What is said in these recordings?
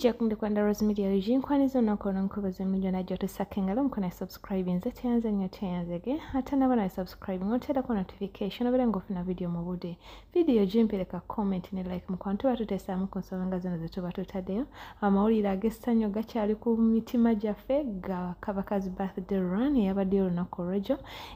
Jakunde kwanda Rose Media yinkwanizo nakona nkubaze milyo na joto sakengalo mkona subscribe nze tyanze nya tyanzege ate nabana subscribe ngotera ko notification obere ngofuna video mabude video jimpeleka comment ne like mkwantu batutesa mukonsonga zino zetu batutadeyo amawulira agesanyo gakyali ku mitima jaffe ga kabakazi birthday run yabadde olunaku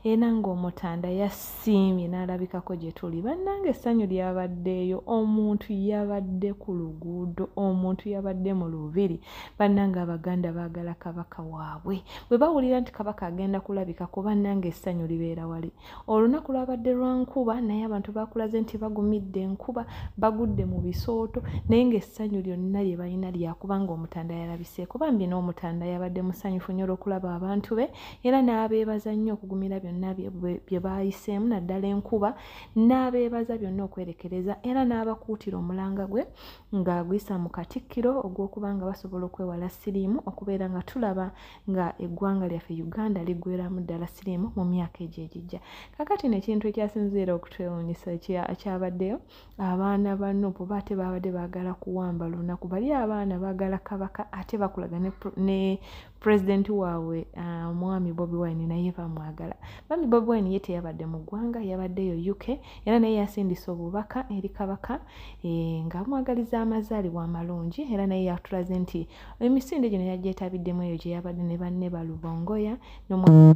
era ng'omutanda yasimye n'alabikako gye tuli bannange essanyu lyabaddeyo omuntu yabadde ku luguudo omuntu yabadde mu lubiri bannange abaganda baagala kabaka waabwe bwe bawulira nti kabaka agenda kulabika ku bannange essanyu libeera wali olunaku lwabadde lwa nkuba naye abantu bakulaze nti bagumidde enkuba bagudde mu bisooto naye ng'essanyu lyonna lye balina lyakubanga omutanda yalabiseeko bambi n'omutanda yabadde musanyufu nnyo olw'okulaba abantu be era n'abeebaza nnyo okugumira byonna bye baayiseemu naddala enkuba n'abeebaza byonna okwerekereza era n'abakuutira omulanga gwe ng'agwisa mu katikkiro ogw'okuba nga basobola okwewala siriimu okubeera nga tulaba nga eggwanga lyaffe Uganda liggweramu ddala siriimu mu myaka egyo egijja. Kakati n'ekintu ekyasinziira okutwewuunyisa kyabaddeyo abaana ba Nuupu ate baabadde baagala kuwamba lunaku bali abaana baagala kabaka ate bakulaga ne President waabwe omwami Bobi Wine naye bamwagala. Mwami Bobi Wine ye teyabadde mu ggwanga yabaddeyo UK era naye yasindisa obubaka eri kabaka ng'amwagaliza amazaalibwa amalungi era naye yatulaze nti emisinde gino yagyetabiddemu eyo gye yabadde ne banne balubongoya n'omwami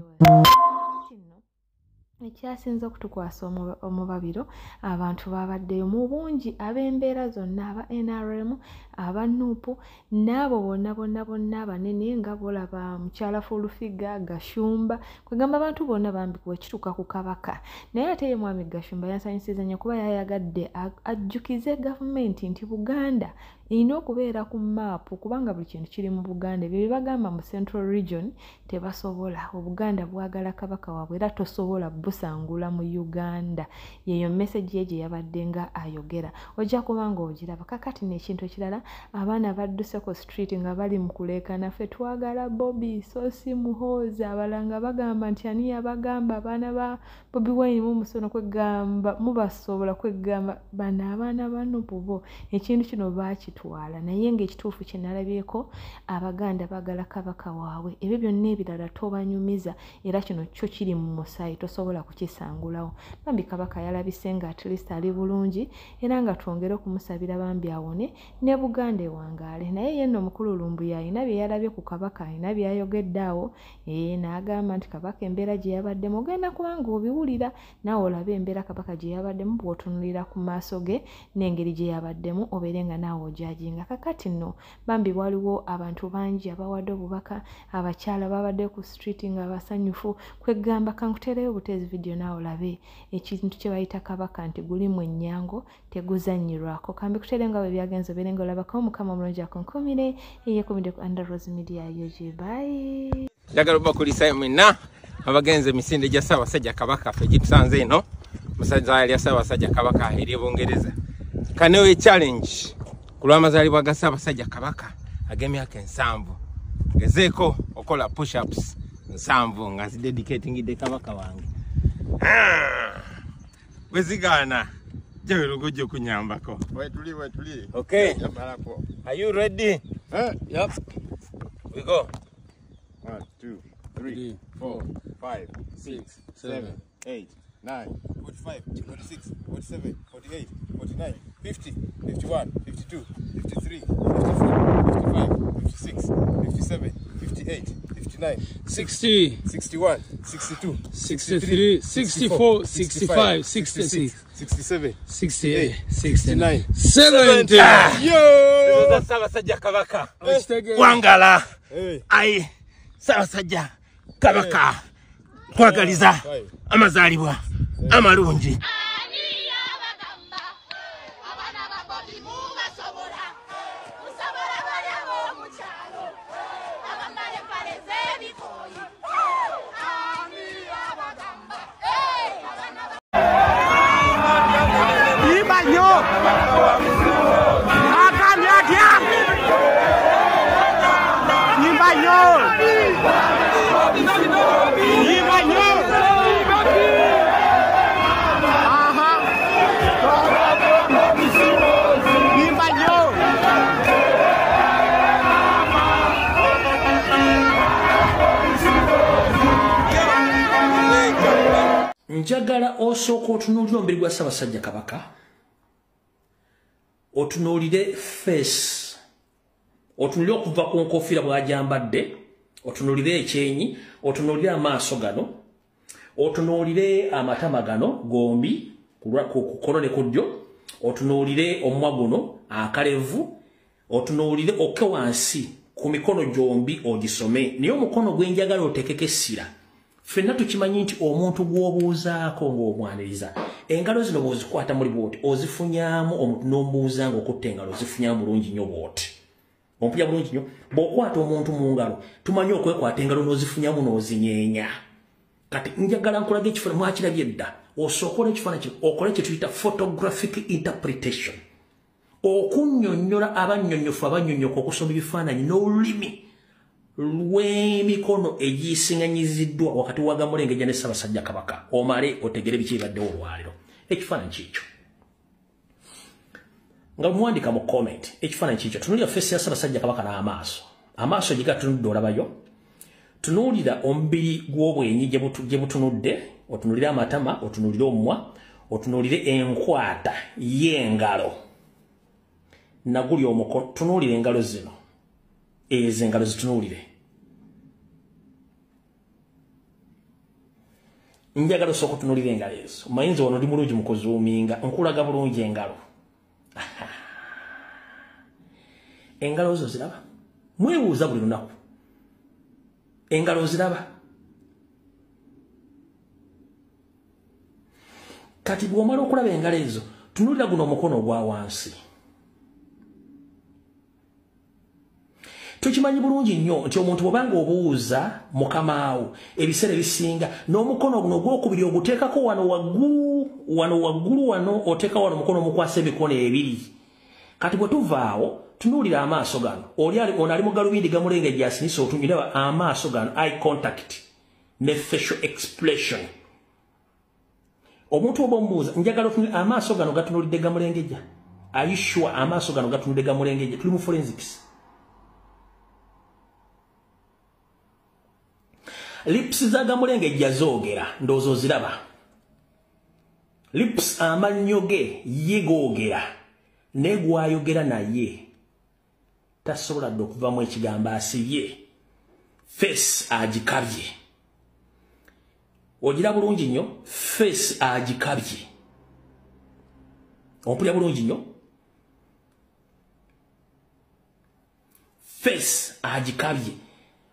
ekyasinze okutukwasa omubabiro abantu babaddeyo mu bungi ab'embeera zonna aba NRM aba Nuupu n'abo bonna abanene nga bolaba mukyala Fulufiga Gashumba kwegamba abantu bonna bambikwa ekituuka ku kabaka naye ate ye mwami Gashumba yansanyisiza nnyo kuba yayagadde ajjukize gavumenti nti Buganda erina okubeera ku maapu kubanga buli kintu kiri mu Buganda ebyo bye bagamba mu Central Region tebasobola Obuganda bwagala kabaka waabwe era tosobola busangula mu Uganda yeyo message ye gye yabadde nga ayogera ojja kubanga ogiraba kakati n'ekintu ekirala abaana badduse ku street nga bali mu kuleekana ffe twagala Bobby so si muhooza abalanga bagamba nti ani yabagamba abaana ba Bobi Wine mu musono kwegamba mubasobola kwegamba bana abaana ba Nuupu bo ekintu kino baakitwala naye ng'ekituufu kye nalabyeko abaganda baagala kabaka waabwe ebyo byonna ebirala tobanyumiza era kino kyo kiri mu musaayi tosobola kukisangulawo bambi kabaka yalabise nga at least ali bulungi era nga twongere okumusabira bambi awone ne Buganda ewangaale naye yenno omukulu Lumbuya alina bye yalabye ku kabaka alina byayogedde awo n'agamba nti kabaka embeera gye yabaddemu ogenda kubanga obiwulira naawe olabe embeera kabaka gye yabaddemu bw'otunulira ku maaso ge n'engeri gye yabaddemu obeere nga naawe ojajinga kakati nno bambi waliwo abantu bangi abawadde obubaka abakyala babadde ku street nga basanyufu kwegamba kankutereyo obuteezi video naawe olabe ekintu kye bayita kabaka nti gulimu ennyango teguzannyirwako kambi kutere nga bwe byagenze obeere nga olabako omukama omulungi akonkomire eyekomidde ku Under Rose Media yoje bye njagala obakulisa mwenna abagenze emisinde gya Ssaabasajja Kabaka ffe gitusanze eno musajja lya Ssaabasajja Kabaka eri Bungereza kanewe challenge ku lw'amazaalibwa ga Ssaabasajja Kabaka ag'emyaka 7 gezeeko okola push-ups 7 nga zidedicatingidde kabaka wange wezigaana jawe lugojjo kunyambako wetuli okay are you ready yep we go 1 2 3 4 5 6 7 8 9 45 46 47 48 49 50 51 52 53 54 55 56 57 58 59 60 61 62 63 64 65 66 67 68 69 70 yo Ssaabasajja Kabaka wangala ai Ssaabasajja Kabaka twagaliza amazaalibwa amalungi njagala osooka otunuulira omubiri gwa Ssaabasajja Kabaka, otunuulire face, otunuulire okuva ku nkofiira bw'agyambadde, otunuulire ekyenyi, otunuulire amaaso gano, otunuulire amatama gano gombi ku kkono ne ku ddyo, otunuulire omumwa guno akalevu, otunuulire okke wansi ku mikono gyombi ogisome. Naye omukono gwe njagala otekeko essira. Ffenna tukimanyi nti omuntu gw'obuuzaako ng'omwaniriza, engalo zino bw'ozikwata muli bw'oti ozifunyaamu, omuntu n'omubuuza ng'okutte engalo ozifunyaamu bulungi nnyo bw'oti. Ompulya bulungi nnyo. Bw'okwata omuntu mu ngalo tumanyi okwekwata engalo n'ozifunyaamu n'ozinyeenya. Kati njagala nkulaga ekifaananyi mwakirabye edda, osookola ekifaananyi kino okole kye tuyita photographic interpretation. Okunnyonnyola abannyonnyofu abannyonnyoka okusoma ebifaananyi n'olulimi lw'emikono egiyisiŋŋanyiziddwa wakati wa Gamulengejja ne Ssaabasajja Kabaka, omale otegere biki ebibaddewo olwaliro. Ekifaananyi kiikyo nga muwandika mu comment, ekifaananyi kiikyo tunuulira feesi ya Ssaabasajja Kabaka n'amaaso. Amaaso gye gatunudde olabayo. Tunuulira omubiri gw'obwenyi gye butunudde, otunuulire amatama, otunuulire omumwa, otunuulire enkwata y'engalo. Naguli omukono, tunuulire engalo zino. Ezo engalo zitunuulire. Njagala osooka otunuulire engalo ezo. Mayinza wano ndi mulungi mu kuzuuminga, nkulaga bulungi engalo. Engalo zo ziraba? Mwebuuza buli lunaku. Engalo ziraba? Kati bw'omala okulaba engalo ezo, tunuulira guno omukono ogwa wansi. Tukimanyi bulungi nnyo nti omuntu bw'obanga obuuza mukamaawo ebiseera ebisinga n'omukono guno ogwokubiri oguteekako wano waggulu wano oteeka wano omukono omukwasa emikono ebiri. Kati bwe tuvaawo tunuulira amaaso gano. Ono ali mu galubindi Gamulengejja asinisa otunyiraba amaaso gano, eye contact ne facial expression. Omuntu oba omubuuza njagala otunuulire amaaso gano gatunuulidde Gamulengejja. Are you sure amaaso gano gatunudde Gamulengejja? Tuli mu forensics. Lips za Gamulengejja zoogera, ndowooza oziraba. Lips amannyo ge ye googera, ne gwayogera naye tasobola dde okuvaamu ekigambo asibye. Face agikabye. Ogira bulungi nnyo, face agikabye. Ompulya bulungi nnyo. Face agikabye.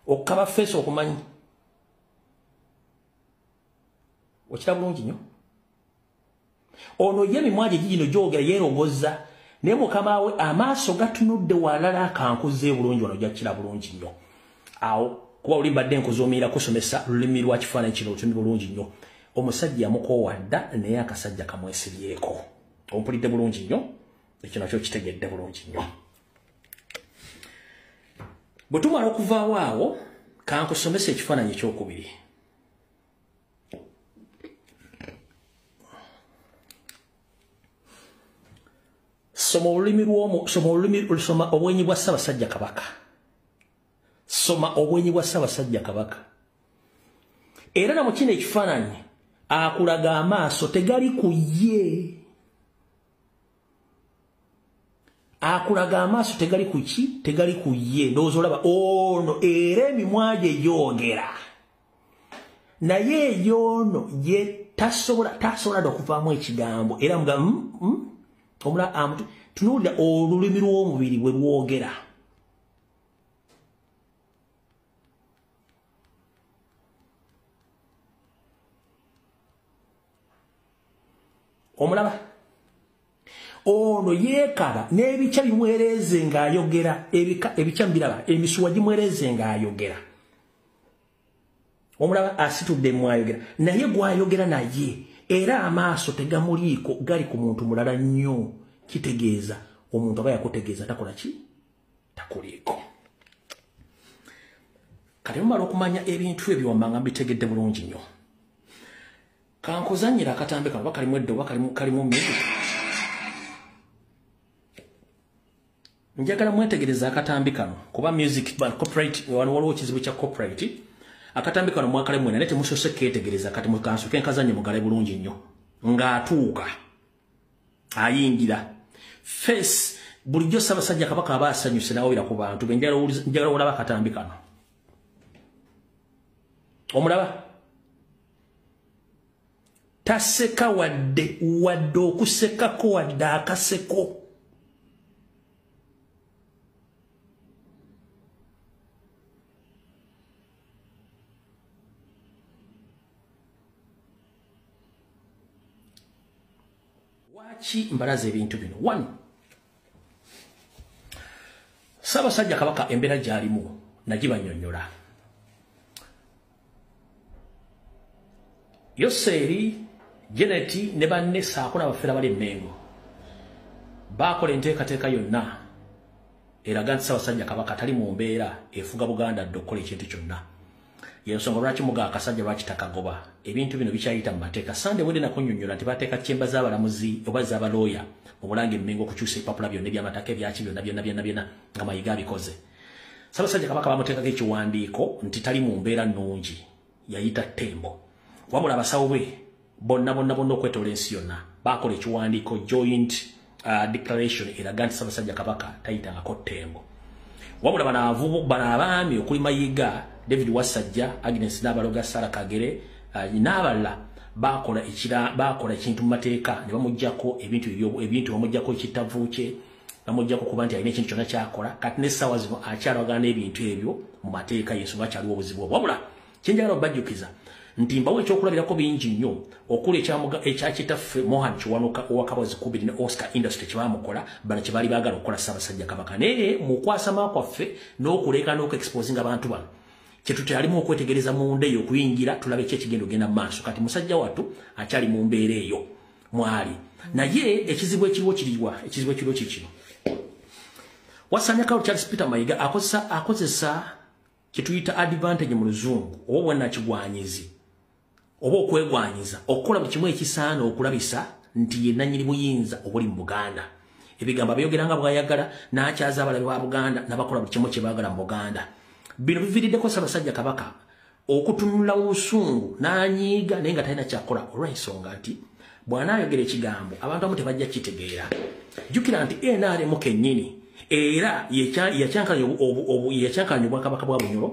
Okukaba face okumanyi. Okira bulungi nnyo. Ono ye emimwa gye gino gyogera yeeroboza, naye mukama we amaaso gatunudde walala akankuze bulungi wano gyakira bulungi nnyo. Awo kuba oli mbadde nkuzuumira kusomesa lulimi lwa kifaananyi kino lutumi bulungi nnyo. Omusajja yamukoowa dda naye akasajja kamwesibyeko. Ompulidde bulungi nnyo, ekyo nakyo kitegedde bulungi nnyo. Bwe tumala okuvaawo awo kankusomesa ekifaananyi ekyokubiri. Soma obwenyi bwa Ssaabasajja Kabaka. Soma obwenyi bwa Ssaabasajja Kabaka. Era na mu kino ekifaananyi akulaga amaaso tegali ku ye. Akulaga amaaso tegali ku ki? Tegali ku ye. Ndowooza olaba ono era emimwa gye gyogera. Naye y'ono ye tasobola okuvaamu ekigambo. Era muga omula tunuulira olulimi lw'omubiri bwe lwogera. Omulaba? Ono yeekaba n'ebikya bimwereze ng'ayogera, ebikya mbiraba, emisuwa gimwereze ng'ayogera. Omulaba asitudde mwayogera, naye gwayogera naye. Era amaaso tegamuliiko gali ku muntu mulala nnyo. Kitegeeza omuntu aba yakutegeeza takola ki? Takuliiko. Kati mumala okumanya ebintu ebyo wammanga mbitegedde bulungi nnyo. Kankuzannyira akatambi kano, oba kalimu edda oba kalimu music. Njagala mwetegereza akatambi kano kuba music band corporate wano waliwo kizibu kya corporate. akatambi kano mwakale mwena nete musose ketegereza kati mukanso kenkazanye mugale bulungi nnyo ng'atuuka ayingira face bulijjo Ssaabasajja Kabaka aba asanyuse nawira ku bantu benjala olaba akatambi kano omulaba taseka wadde okusekako wadde akaseko waki mbalaza ebintu bino 1 Ssaabasajja Kabaka embeera gy'alimu nagibanyonnyola Yoseeri Janet ne banne saako n'abafeera bali Mmengo baakola enteekateeka yonna eraga nti Ssaabasajja Kabaka tali mu mbeera efuga Buganda dde okukola ekintu kyonna yensonga lwaki muga akasajja lwaki takagoba ebintu bino bikyayita mu mateeka sande wende nakunnyonnyola nti bateeka kyemba z'abalamuzi oba z'abalooya mu Bulange Mmengo okukyusa ebipapula byonna ebyamataka ebyaki byonna nga Mayiga abikoze Ssaabasajja Kabaka bamuteekako ekiwandiiko nti tali mu mbeera nnungi yayita ttembo wabula abasawo be bonna okwetoola ensi yonna baakola ekiwandiiko joint declaration eraga nti Ssaabasajja Kabaka tayitangako ttembo wabula bano abaami okuli Mayiga David Wasajja Agnes Nabaloga Sarah Kagere n'abalala bakola ekintu mu mateeka ne bamuggyako ebintu bamuggyako ekitavu kye bamuggyako kuba nti alina ekintu kyonna kyakola kati n'essaawa zino akyalwagana n'ebintu ebyo mu mateeka y'ensonga akyaliwo obuzibu obwo wabula kyenjagala obajjukiza nti mbawo ekyokulabirako bingi nnyo okuli ekyakitaffe Mohan Kiwanuka owakabazi kubiri ne Oscar Industry kyebamukola bano kye baali baagala okukola Ssaabasajja Kabaka naye mu kwasama kwaffe n'okuleka n'okuexposinga abantu bano kyetutalimu okwetegereza munda eyo okuyingira tulabe ekigenda ogenda mu maaso kati musajja wattu akyali mu mbeera eyo mwali naye ekizibu ekiriwo kikino wasanya Carol Charles Peter Mayiga akozesa kituyita advantage mu luzungu oba bwannakigwanyizi oba okwegwanyiza okukola buli kimu ekisaana okulabisa nti ye nannyini buyinza obuli mu Buganda ebigambo abyogera nga bw'ayagala n'akyaza abalabe ba Buganda n'abakola buli kimu kye baagala mu Buganda bino biviiriddeko Ssaabasajja Kabaka okutunula obusungu n'anyiiga naye nga talina kyakola olw'ensonga nti bw'anaayogera ekigambo abantu abamu tebajja kitegeera jjukira nti NRM kennyini era yacyankanya obwakabaka bwa Bunyoro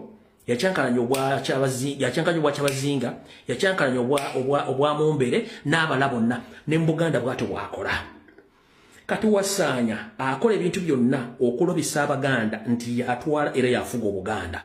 yacyankanya obwa Kyabazinga yacyankanya obwa Mumbere n'abala bonna ne mu Buganda bw'atyo bw'akola kati wasaanya akola ebintu byonna okulobisa Abaganda nti atwala era yafuga Obuganda